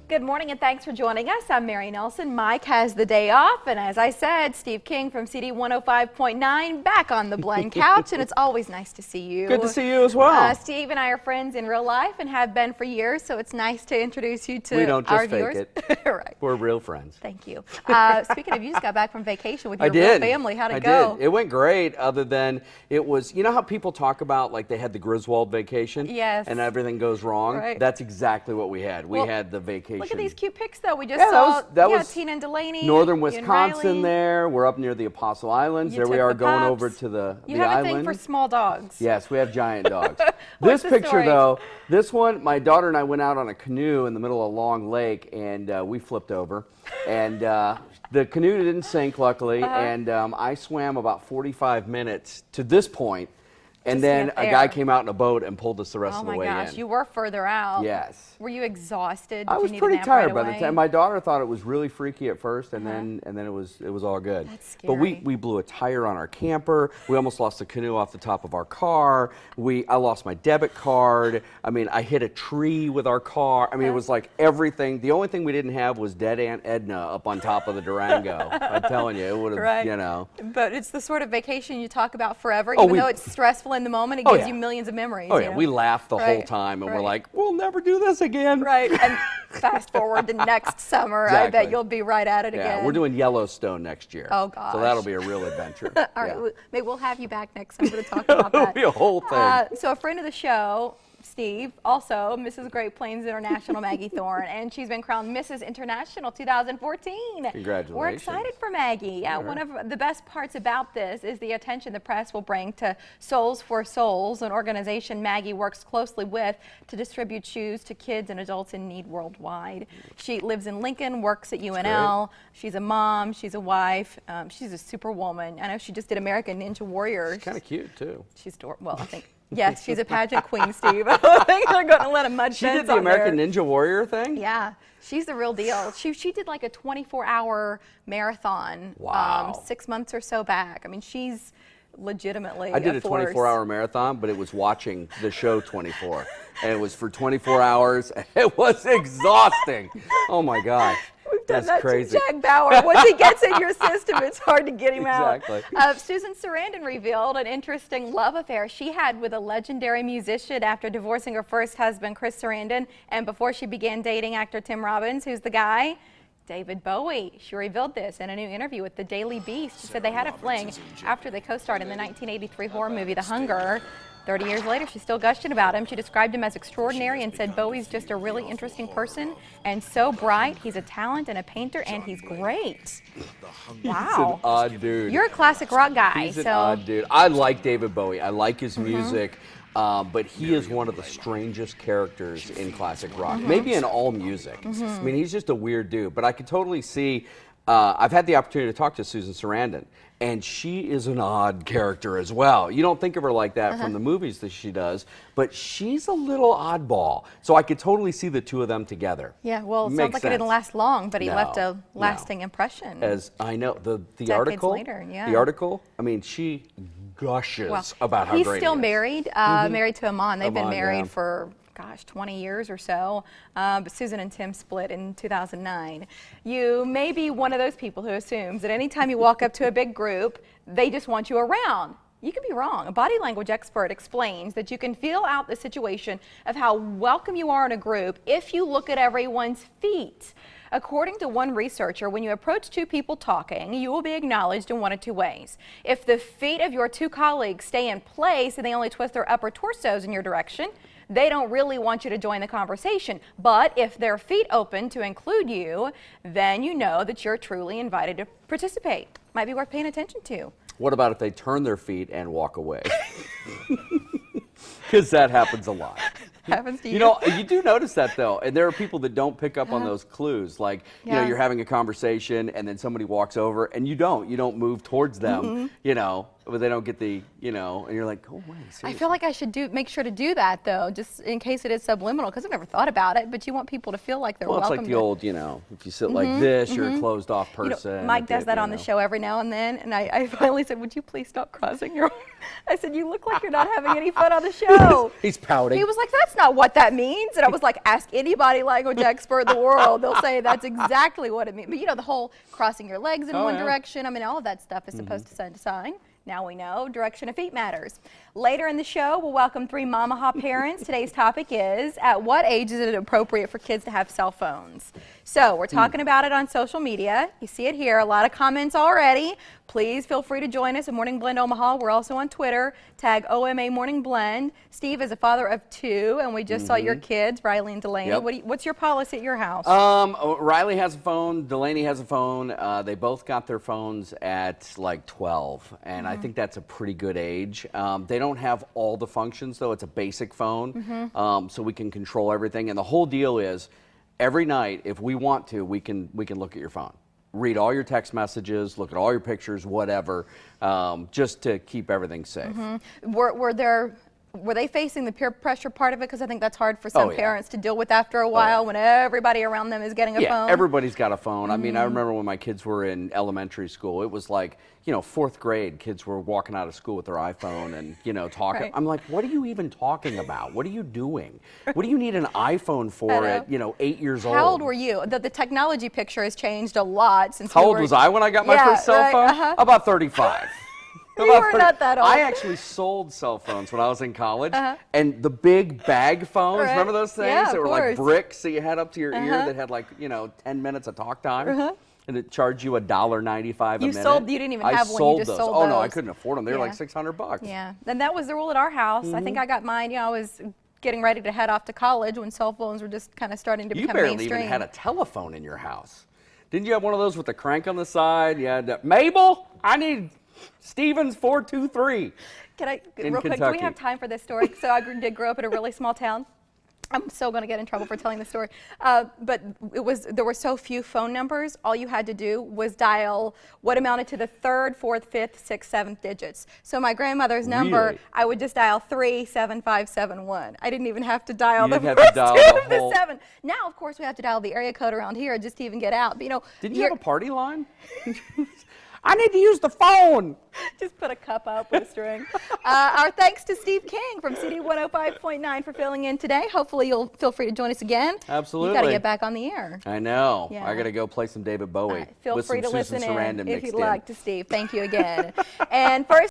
Good morning and thanks for joining us. I'm Mary Nelson. Mike has the day off, and as I said, Steve King from CD 105.9 back on the Blend couch, and it's always nice to see you. Good to see you as well. Steve and I are friends in real life and have been for years, so it's nice to introduce you to we don't just our fake viewers. it. Right. We're real friends. Thank you. Speaking of, you just got back from vacation with your I did. real family. How'd it I go? did. It went great, other than it was, you know how people talk about like they had the Griswold vacation? Yes. And everything goes wrong? Right. That's exactly what we had. We had the vacation. Look at these cute pics though. We just Yeah, saw that was Tina and Delaney. Northern you and Wisconsin Riley. there. We're up near the Apostle Islands. You There we took are the going pups. over to the You have island. a thing for small dogs. Yes, we have giant dogs. What's This the picture story? though, this one, my daughter and I went out on a canoe in the middle of a long lake, and we flipped over. And the canoe didn't sink, luckily, and I swam about 45 minutes to this point, and then a guy came out in a boat and pulled us the rest of the way in. Oh my gosh, you were further out. Yes. Were you exhausted? I Did was you need a pretty nap tired right by the away? time. My daughter thought it was really freaky at first, and then it was all good. That's But we scary. blew a tire on our camper. We almost lost the canoe off the top of our car. I lost my debit card. I mean, I hit a tree with our car. I mean, it was like everything. The only thing we didn't have was dead Aunt Edna up on top of the Durango. I'm telling you, it would have, Right. you know. But it's the sort of vacation you talk about forever, Oh, even though it's stressful in the moment. It gives yeah. you millions of memories. Oh you yeah, know? we laughed the whole Right, time, and we're right. like, we'll never do this again. Right, and fast forward to next summer, I bet Exactly. you'll be right at it Yeah, again. we're doing Yellowstone next year. Oh, So gosh. that'll be a real adventure. All right, Yeah. maybe we'll have you back next summer to talk about It'll that. be a whole thing. So a friend of the show, Steve, also Mrs. Great Plains International Maggiethorne, and she's been crowned Mrs. International 2014. Congratulations. We're excited for Maggie. Yeah, one of the best parts about this is the attention the press will bring to Souls for Souls, an organization Maggie works closely with to distribute shoes to kids and adults in need worldwide. She lives in Lincoln, works at UNL. She's a mom, she's a wife, she's a superwoman. I know she just did American Ninja Warrior. Kind of cute too. She's, well, I think, yes, she's a pageant queen, Steve. I think they're going to let a mud She fence did the on American there. Ninja Warrior thing? Yeah, she's the real deal. She did like a 24-hour marathon. Wow. 6 months or so back. I mean, she's legitimately I did a force. 24-hour marathon, but it was watching the show 24. And it was for 24 hours. It was exhausting. Oh my gosh. We've done That's that crazy. to Jack Bauer. Once he gets in your system, it's hard to get him Exactly. out. Susan Sarandon revealed an interesting love affair she had with a legendary musician after divorcing her first husband, Chris Sarandon, and before she began dating actor Tim Robbins, who's the guy? David Bowie. She revealed this in a new interview with the Daily Beast. She said they had a fling after they co-starred in the 1983 horror movie The Hunger. 30 years later, she's still gushing about him. She described him as extraordinary and said Bowie's just a really interesting person and so bright. He's a talent and a painter, and he's great. Wow. He's an odd dude. You're a classic rock guy. He's an so odd dude. I like David Bowie. I like his music. But he is one of the strangest characters in classic rock, maybe in all music. I mean, he's just a weird dude. But I could totally see, I've had the opportunity to talk to Susan Sarandon, and she is an odd character as well. You don't think of her like that from the movies that she does, but she's a little oddball. So I could totally see the two of them together. yeah, well, it sounds Makes like it didn't sense. last long, but he left a No, lasting impression. As I know, the Decades article, later, yeah. the article, I mean, she gushes Well, about how he's great still he is. married, married to Amon. They've been Amon, married yeah. for, gosh, 20 years or so. But Susan and Tim split in 2009. You may be one of those people who assumes that anytime you walk up to a big group, they just want you around. You could be wrong. A body language expert explains that you can feel out the situation of how welcome you are in a group if you look at everyone's feet. According to one researcher, when you approach two people talking, you will be acknowledged in one of two ways. If the feet of your two colleagues stay in place and they only twist their upper torsos in your direction, they don't really want you to join the conversation. But if their feet open to include you, then you know that you're truly invited to participate. Might be worth paying attention to. What about if they turn their feet and walk away? Because that happens a lot. Happens to you. You know, you do notice that though, and there are people that don't pick up on those clues. Like, you know, you're having a conversation and then somebody walks over and you don't move towards them, you know. but they don't get the, you know, and you're like, oh, wait, seriously. I feel like I should make sure to do that, though, just in case it is subliminal, because I've never thought about it, but you want people to feel like they're welcome. Well, it's like the old, you know, if you sit like this, you're a closed-off person. You know, Mike does that on the show every now and then, and I finally said, would you please stop crossing your... I said, you look like you're not having any fun on the show. He's pouting. He was like, that's not what that means. And I was like, ask anybody language expert in the world. They'll say that's exactly what it means. But you know, the whole crossing your legs in one direction, I mean, all of that stuff is supposed to send a sign. Now we know direction of feet matters. Later in the show, we'll welcome 3 Mamaha parents. Today's topic is, at what age is it appropriate for kids to have cell phones? So we're talking about it on social media. You see it here, a lot of comments already. Please feel free to join us at Morning Blend Omaha. We're also on Twitter. Tag OMA Morning Blend. Steve is a father of 2, and we just saw your kids, Riley and Delaney. Yep. What's your policy at your house? Riley has a phone. Delaney has a phone. They both got their phones at like 12, and I think that's a pretty good age. They don't have all the functions, though. It's a basic phone, so we can control everything. And the whole deal is, every night, if we want to, we can look at your phone. Read all your text messages, look at all your pictures, whatever, just to keep everything safe. Were they facing the peer pressure part of it? Because I think that's hard for some parents to deal with after a while when everybody around them is getting a phone. Yeah, everybody's got a phone. I mean, I remember when my kids were in elementary school, it was like, you know, 4th grade, kids were walking out of school with their iPhone and, you know, talking. Right. I'm like, what are you even talking about? What are you doing? What do you need an iPhone for at, you know, 8 years old? How old were you? The technology picture has changed a lot since How old was I when I got my first cell phone? About 35. You were not that old. I actually sold cell phones when I was in college, and the big bag phones, remember those things? Yeah, that were course. like bricks that you had up to your ear that had like, you know, 10 minutes of talk time, and it charged you $1.95 a minute. You didn't even have one, you just sold those. Oh no, I couldn't afford them. They were like $600. Yeah, and that was the rule at our house. I think I got mine, you know, I was getting ready to head off to college when cell phones were just kind of starting to become mainstream. You barely even had a telephone in your house. Didn't you have one of those with the crank on the side? You had Mabel, I need Stevens 423. Can I, in real quick, do Kentucky. we have time for this story? So I did grow up in a really small town. I'm so going to get in trouble for telling the story. But there were so few phone numbers, all you had to do was dial what amounted to the 3rd, 4th, 5th, 6th, 7th digits. So my grandmother's number, I would just dial 37571. I didn't even have to dial the first 2 of the 7. Now, of course, we have to dial the area code around here just to even get out. But, you know, didn't you have a party line? I need to use the phone. Just put a cup up with a string. Our thanks to Steve King from CD 105.9 for filling in today. Hopefully you'll feel free to join us again. Absolutely. You got to get back on the air. I know. Yeah. I got to go play some David Bowie. Feel with free some to Susan listen Sarandon in if mixed you'd in. like to, Steve. Thank you again. And first.